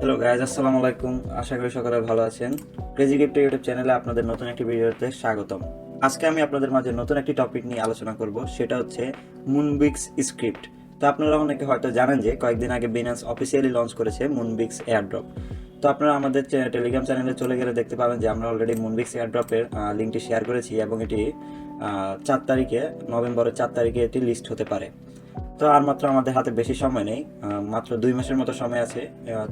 Hello guys, আসসালামু আলাইকুম। আশা করি সকলে ভালো আছেন। ক্রেজি ক্রিপ্টো ইউটিউব চ্যানেলে আপনাদের নতুন একটি ভিডিওতে স্বাগতম। আজকে আমি আপনাদের মাঝে নতুন একটি টপিক নিয়ে আলোচনা করব, সেটা হচ্ছে মুনবিক্স স্ক্রিপ্ট। তো আপনারা অনেকে হয়তো জানেন যে কয়েকদিন আগে বিনান্স অফিসিয়ালি লঞ্চ করেছে মুনবিক্স এয়ারড্রপ। তো আপনারা আমাদের টেলিগ্রাম চ্যানেলে চলে গেলে দেখতে পাবেন যে আমরা অলরেডি মুনবিক্স এয়ারড্রপের লিঙ্কটি শেয়ার করেছি এবং এটি 4 তারিখে, নভেম্বরের 4 তারিখে এটি লিস্ট হতে পারে। তো আর মাত্র আমাদের হাতে বেশি সময় নেই, মাত্র 2 মাসের মতো সময় আছে।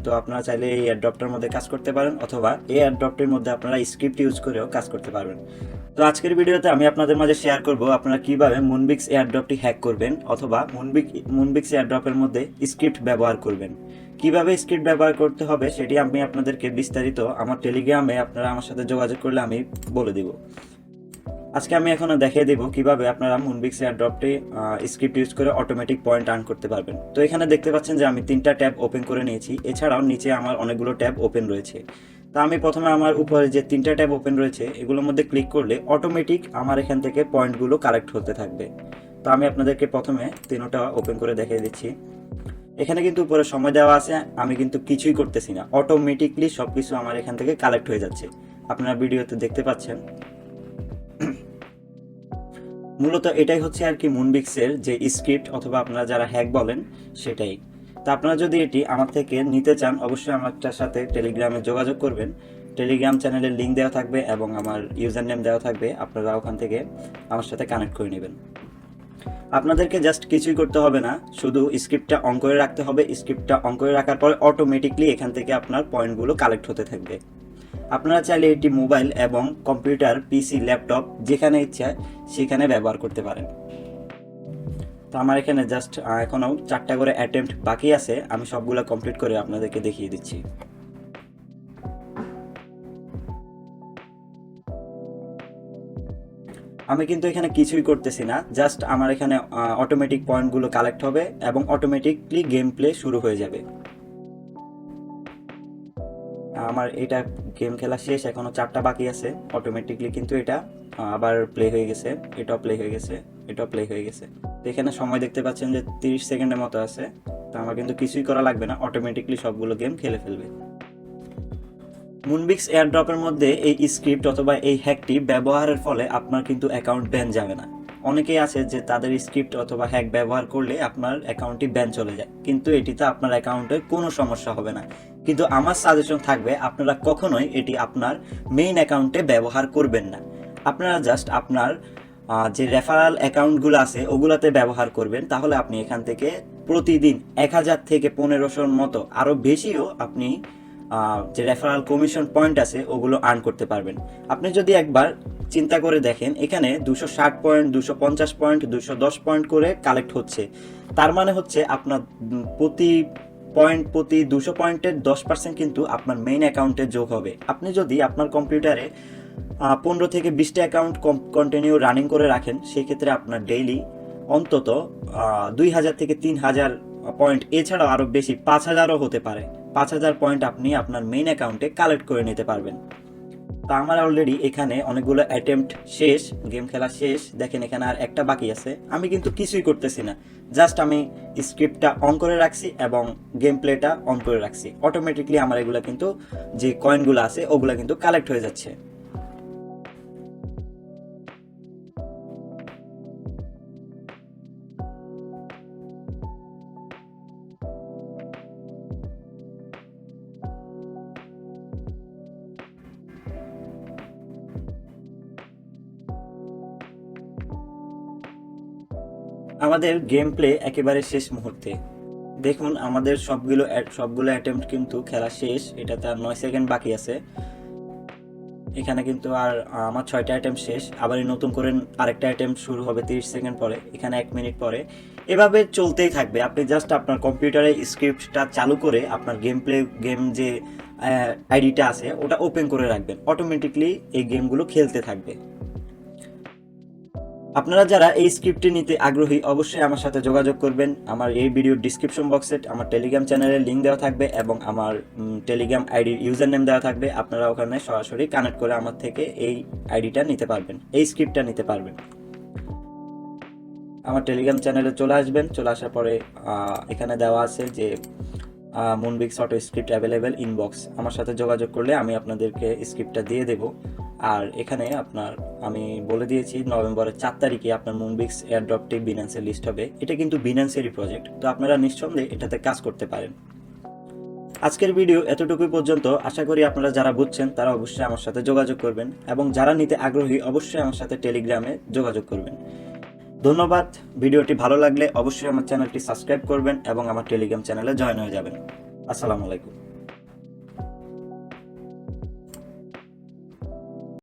তো আপনারা চাইলে এই এয়ারড্রপটার মধ্যে কাজ করতে পারেন, অথবা এই এয়ারড্রপটির মধ্যে আপনারা স্ক্রিপ্ট ইউজ করেও কাজ করতে পারবেন। তো আজকের ভিডিওতে আমি আপনাদের মাঝে শেয়ার করব আপনারা কিভাবে মুনবিক্স এয়ারড্রপটি হ্যাক করবেন, অথবা মুনবিক্স এয়ারড্রপের মধ্যে স্ক্রিপ্ট ব্যবহার করবেন। কিভাবে স্ক্রিপ্ট ব্যবহার করতে হবে সেটি আমি আপনাদেরকে বিস্তারিত আমার টেলিগ্রামে আপনারা আমার সাথে যোগাযোগ করলে আমি বলে দিব। আজকে আমি এখন দেখিয়ে দেব কিভাবে আপনারা মুনবিক্স এয়ারড্রপটি স্ক্রিপ্ট ইউজ করে অটোমেটিক পয়েন্ট আর্ন করতে পারবেন। তো এখানে দেখতে পাচ্ছেন যে আমি 3টা ট্যাব ওপেন করে নিয়েছি, এছাড়াও নিচে আমার অনেকগুলো ট্যাব ওপেন রয়েছে। তা আমি প্রথমে আমার উপরে যে 3টা ট্যাব ওপেন রয়েছে এগুলোর মধ্যে ক্লিক করলে অটোমেটিক আমার এখান থেকে পয়েন্টগুলো কালেক্ট হতে থাকবে। তো আমি আপনাদেরকে প্রথমে 3টা ওপেন করে দেখিয়ে দিচ্ছি। এখানে কিন্তু উপরে সময় দেওয়া আছে, আমি কিন্তু কিছুই করতেছি না, অটোমেটিকলি সবকিছু আমার এখান থেকে কালেক্ট হয়ে যাচ্ছে। আপনারা ভিডিওতে দেখতে পাচ্ছেন। মূলত এটাই হচ্ছে আর কি মুনবিক্সের যে স্ক্রিপ্ট, অথবা আপনারা যারা হ্যাক বলেন সেটাই। তা আপনারা যদি এটি আমার থেকে নিতে চান অবশ্যই আমারটার সাথে টেলিগ্রামে যোগাযোগ করবেন। টেলিগ্রাম চ্যানেলের লিঙ্ক দেওয়া থাকবে এবং আমার ইউজার নেম দেওয়া থাকবে, আপনারা ওখান থেকে আমার সাথে কানেক্ট করে নেবেন। আপনাদেরকে জাস্ট কিছুই করতে হবে না, শুধু স্ক্রিপ্টটা অন করে রাখতে হবে। স্ক্রিপ্টটা অন করে রাখার পর অটোমেটিকলি এখান থেকে আপনার পয়েন্টগুলো কালেক্ট হতে থাকবে। আপনারা চাইলে এটি মোবাইল এবং কম্পিউটার, পিসি, ল্যাপটপ যেখানে ইচ্ছা সেখানে ব্যবহার করতে পারেন। তো আমার এখানে জাস্ট এখনও 4টা করে অ্যাটেম্প্ট বাকি আছে, আমি সবগুলো কমপ্লিট করে আপনাদেরকে দেখিয়ে দিচ্ছি। আমি কিন্তু এখানে কিছুই করতেছি না, জাস্ট আমার এখানে অটোমেটিক পয়েন্টগুলো কালেক্ট হবে এবং অটোমেটিকলি গেম প্লে শুরু হয়ে যাবে। আমার এটা গেম খেলা শেষ, এখনো 4টা বাকি আছে। অটোমেটিকলি কিন্তু এটা আবার প্লে হয়ে গেছে, এটাও প্লে হয়ে গেছে, এটাও প্লে হয়ে গেছে। তো এখানে সময় দেখতে পাচ্ছেন যে 30 সেকেন্ডের মতো আছে। তো আমার কিন্তু কিছুই করা লাগবে না, অটোমেটিকলি সবগুলো গেম খেলে ফেলবে। মুনবিক্স এয়ারড্রপের মধ্যে এই স্ক্রিপ্ট অথবা এই হ্যাকটি ব্যবহারের ফলে আপনার কিন্তু অ্যাকাউন্ট ব্যান যাবে না। অনেকেই আছে যে তাদের স্ক্রিপ্ট অথবা হ্যাক ব্যবহার করলে আপনার অ্যাকাউন্টটি ব্যান চলে যায়, কিন্তু এটিতে আপনার অ্যাকাউন্টের কোনো সমস্যা হবে না। কিন্তু আমার সাজেশন থাকবে আপনারা কখনোই এটি আপনার মেইন অ্যাকাউন্টে ব্যবহার করবেন না। আপনারা জাস্ট আপনার যে রেফারাল অ্যাকাউন্টগুলো আছে ওগুলাতে ব্যবহার করবেন, তাহলে আপনি এখান থেকে প্রতিদিন 1000 থেকে 1500-র মতো, আরও বেশিও আপনি যে রেফারাল কমিশন পয়েন্ট আছে ওগুলো আর্ন করতে পারবেন। আপনি যদি একবার চিন্তা করে দেখেন, এখানে 260 পয়েন্ট, 250 পয়েন্ট, 210 পয়েন্ট করে কালেক্ট হচ্ছে। তার মানে হচ্ছে আপনার প্রতি 200 পয়েন্টের 10% কিন্তু আপনার মেইন অ্যাকাউন্টে যোগ হবে। আপনি যদি আপনার কম্পিউটারে 15 থেকে 20টা অ্যাকাউন্ট কন্টিনিউ রানিং করে রাখেন, সেই ক্ষেত্রে আপনার ডেইলি অন্তত 2000 থেকে 3000 পয়েন্ট, এছাড়াও আরও বেশি 5000ও হতে পারে। 5000 পয়েন্ট আপনি আপনার মেইন অ্যাকাউন্টে কালেক্ট করে নিতে পারবেন। তো আমার অলরেডি এখানে অনেকগুলো অ্যাটেম্প্ট শেষ, গেম খেলা শেষ। দেখেন এখানে আর একটা বাকি আছে, আমি কিন্তু কিছুই করতেছি না, জাস্ট আমি স্ক্রিপ্টটা অন করে রাখছি এবং গেম প্লেটা অন করে রাখছি। অটোমেটিকলি আমার এগুলো কিন্তু যে কয়েনগুলো আছে ওগুলো কিন্তু কালেক্ট হয়ে যাচ্ছে। আমাদের গেম প্লে একেবারে শেষ মুহূর্তে। দেখুন আমাদের সবগুলো অ্যাটেম্প্ট কিন্তু খেলা শেষ, এটাতে আর 9 সেকেন্ড বাকি আছে। এখানে কিন্তু আর আমার 6টা অ্যাটেম্প্ট শেষ, আবার নতুন করে আরেকটা অ্যাটেম্প্ট শুরু হবে 30 সেকেন্ড পরে, এখানে 1 মিনিট পরে। এভাবে চলতেই থাকবে। আপনি জাস্ট আপনার কম্পিউটারে স্ক্রিপ্টটা চালু করে আপনার গেম যে আইডিটা আছে ওটা ওপেন করে রাখবেন, অটোমেটিকলি এই গেমগুলো খেলতে থাকবে। আপনারা যারা এই স্ক্রিপ্টটি নিতে আগ্রহী অবশ্যই আমার সাথে যোগাযোগ করবেন। আমার এই ভিডিওর ডিসক্রিপশন বক্সে আমার টেলিগ্রাম চ্যানেলের লিঙ্ক দেওয়া থাকবে এবং আমার টেলিগ্রাম আইডির ইউজার নেম দেওয়া থাকবে। আপনারা ওখানে সরাসরি কানেক্ট করে আমার থেকে এই আইডিটা নিতে পারবেন, এই স্ক্রিপ্টটা নিতে পারবেন। আমার টেলিগ্রাম চ্যানেলে চলে আসবেন, চলে আসার পরে এখানে দেওয়া আছে যে Moonbix auto script available inbox, আমার সাথে যোগাযোগ করলে আমি আপনাদেরকে স্ক্রিপ্টটা দিয়ে দেব। আর এখানে আমি বলে দিয়েছি নভেম্বরের 4 তারিখে আপনার মুনবিক্স এয়ারড্রপটি বিনান্সের লিস্ট হবে। এটা কিন্তু বিনান্সেরই প্রজেক্ট, তো আপনারা নিঃসন্দেহে এটাতে কাজ করতে পারেন। আজকের ভিডিও এতটুকুই পর্যন্ত। আশা করি আপনারা যারা বুঝছেন তারা অবশ্যই আমার সাথে যোগাযোগ করবেন, এবং যারা নিতে আগ্রহী অবশ্যই আমার সাথে টেলিগ্রামে যোগাযোগ করবেন। ধন্যবাদ। ভিডিওটি ভালো লাগলে অবশ্যই আমার চ্যানেলটি সাবস্ক্রাইব করবেন এবং আমার টেলিগ্রাম চ্যানেলে জয়েন হয়ে যাবেন। আসসালামু আলাইকুম।